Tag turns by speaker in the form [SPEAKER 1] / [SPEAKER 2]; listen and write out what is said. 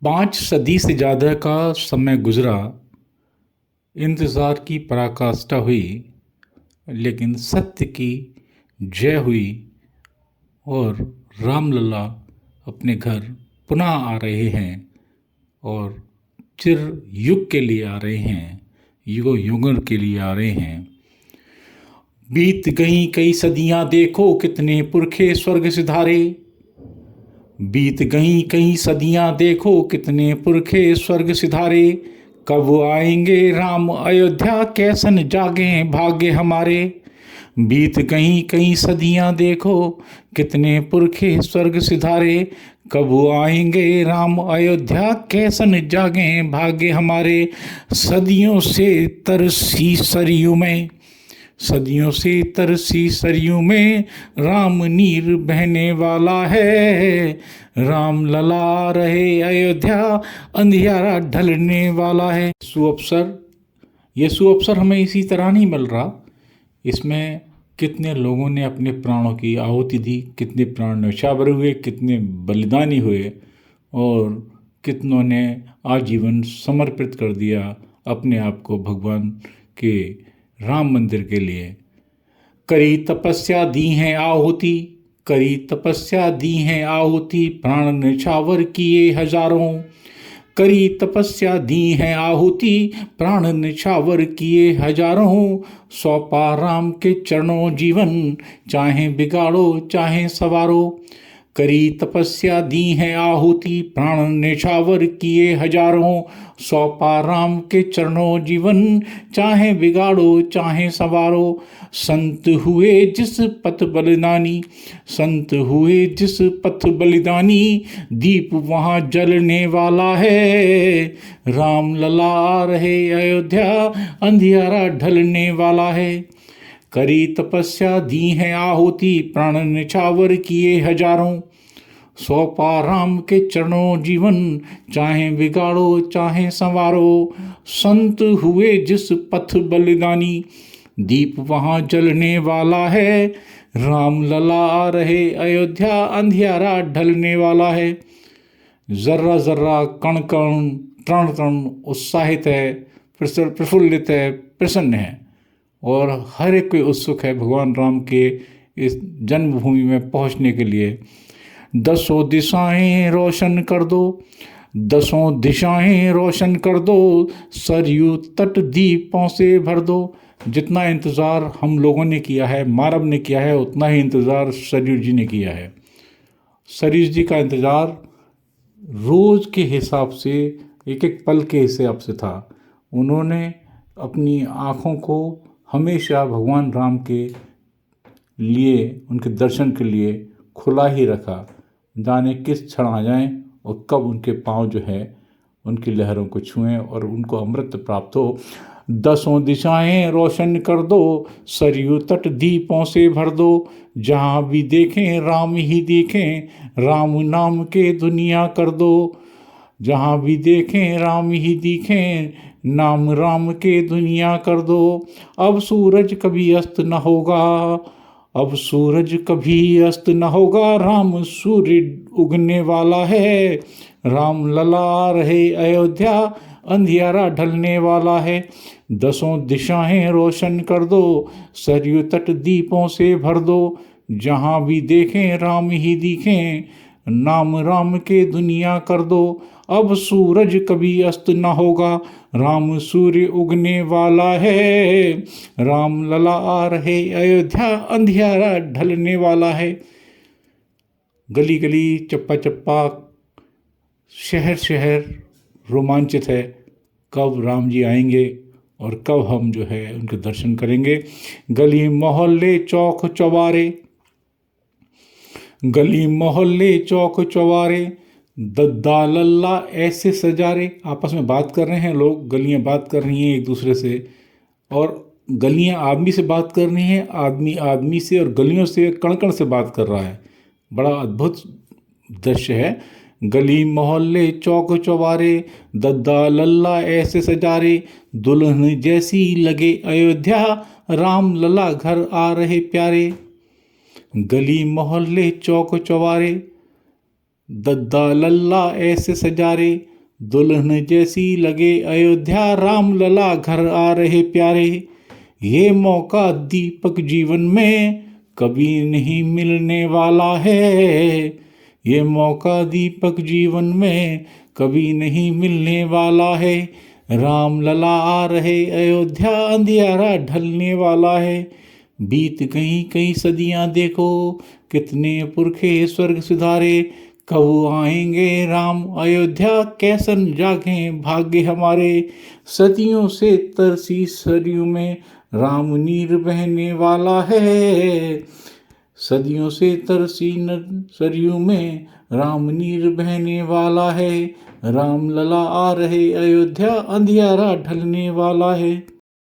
[SPEAKER 1] 5 सदी से ज़्यादा का समय गुजरा, इंतज़ार की पराकाष्ठा हुई, लेकिन सत्य की जय हुई और रामलला अपने घर पुनः आ रहे हैं और चिर युग के लिए आ रहे हैं, युगों युगों के लिए आ रहे हैं। बीत गई कई सदियां, देखो कितने पुरखे स्वर्ग सिधारे। बीत गई कई सदियां, देखो कितने पुरखे स्वर्ग सिधारे। कब आएंगे राम अयोध्या, कैसन जागे भाग्य हमारे। बीत गई कई सदियां, देखो कितने पुरखे स्वर्ग सिधारे। कब आएंगे राम अयोध्या, कैसन जागे भाग्य हमारे। सदियों से तरसी सरयू में, सदियों से तरसी सरयू में राम नीर बहने वाला है। राम लला रहे अयोध्या, अंधियारा ढलने वाला है। सुअवसर, ये सुअवसर हमें इसी तरह नहीं मिल रहा। इसमें कितने लोगों ने अपने प्राणों की आहुति दी, कितने प्राण न्यौछावर हुए, कितने बलिदानी हुए और कितनों ने आजीवन समर्पित कर दिया अपने आप को भगवान के राम मंदिर के लिए। करी तपस्या दी हैं आहुति, करी तपस्या दी हैं आहुति, प्राण न्यौछावर किए हजारों। करी तपस्या दी हैं आहुति, प्राण न्यौछावर किए हजारों। सौंपा राम के चरणों जीवन, चाहे बिगाड़ो चाहे सवारो। करी तपस्या दी हैं आहुति, प्राण न्यौछावर किए हजारों। सौंपा राम के चरणों जीवन, चाहे बिगाड़ो चाहे सवारो। संत हुए जिस पथ बलिदानी, संत हुए जिस पथ बलिदानी, दीप वहाँ जलने वाला है। राम लला रहे अयोध्या, अंधियारा ढलने वाला है। करी तपस्या दी हैं आहुति, प्राण न्यौछावर किए हजारों। सौंपा राम के चरणों जीवन, चाहे बिगाड़ो चाहे संवारो। संत हुए जिस पथ बलिदानी, दीप वहाँ जलने वाला है। राम लला रहे अयोध्या, अंधियारा ढलने वाला है। जर्रा जर्रा कण कण तृण तृण उत्साहित है, प्रफुल्लित है, प्रसन्न है और हर एक कोई उत्सुक है भगवान राम के इस जन्मभूमि में पहुंचने के लिए। दसों दिशाएं रोशन कर दो, दसों दिशाएं रोशन कर दो, सरयू तट दीपों से भर दो। जितना इंतज़ार हम लोगों ने किया है, मानव ने किया है, उतना ही इंतज़ार सरयू जी ने किया है। सरयू जी का इंतज़ार रोज़ के हिसाब से, एक एक पल के हिसाब से था। उन्होंने अपनी आँखों को हमेशा भगवान राम के लिए, उनके दर्शन के लिए खुला ही रखा। जाने किस क्षण आ जाएं और कब उनके पांव जो है उनकी लहरों को छुएं और उनको अमृत प्राप्त हो। दसों दिशाएं रोशन कर दो, सरयू तट दीपों से भर दो। जहाँ भी देखें राम ही देखें, राम नाम के दुनिया कर दो। जहाँ भी देखें राम ही दिखें, नाम राम के दुनिया कर दो। अब सूरज कभी अस्त न होगा, अब सूरज कभी अस्त न होगा, राम सूर्य उगने वाला है। राम लला रहे अयोध्या, अंधियारा ढलने वाला है। दसों दिशाएं रोशन कर दो, सरयू तट दीपों से भर दो। जहाँ भी देखें राम ही दिखें, नाम राम के दुनिया कर दो। अब सूरज कभी अस्त न होगा, राम सूर्य उगने वाला है। राम लला आ रहे अयोध्या, अंधियारा ढलने वाला है। गली गली, चप्पा चप्पा, शहर शहर रोमांचित है। कब राम जी आएंगे और कब हम जो है उनके दर्शन करेंगे। गली मोहल्ले चौक चौबारे, गली मोहल्ले चौक चौबारे, दद्दा लल्ला ऐसे सजारे। आपस में बात कर रहे हैं लोग, गलियां बात कर रही हैं एक दूसरे से, और गलियां आदमी से बात कर रही हैं, आदमी आदमी से, और गलियों से कण कण से बात कर रहा है। बड़ा अद्भुत दृश्य है। गली मोहल्ले चौक चौबारे, दद्दा लल्ला ऐसे सजारे। दुल्हन जैसी लगे अयोध्या, राम लला घर आ रहे प्यारे। गली मोहल्ले चौक चौबारे, दद्दा लल्ला ऐसे सजारे। दुल्हन जैसी लगे अयोध्या, राम लला घर आ रहे प्यारे। ये मौका दीपक जीवन में कभी नहीं मिलने वाला है। ये मौका दीपक जीवन में कभी नहीं मिलने वाला है। राम लला आ रहे अयोध्या, अंधियारा ढलने वाला है। बीत गई कई सदियां देखो, कितने पुरखे स्वर्ग सुधारे। कब आएंगे राम अयोध्या, कैसन जागे भाग्य हमारे। सदियों से तरसी सरयू में राम नीर बहने वाला है। सदियों से तरसी सरयू में राम नीर बहने वाला है। राम लला आ रहे अयोध्या, अंधियारा ढलने वाला है।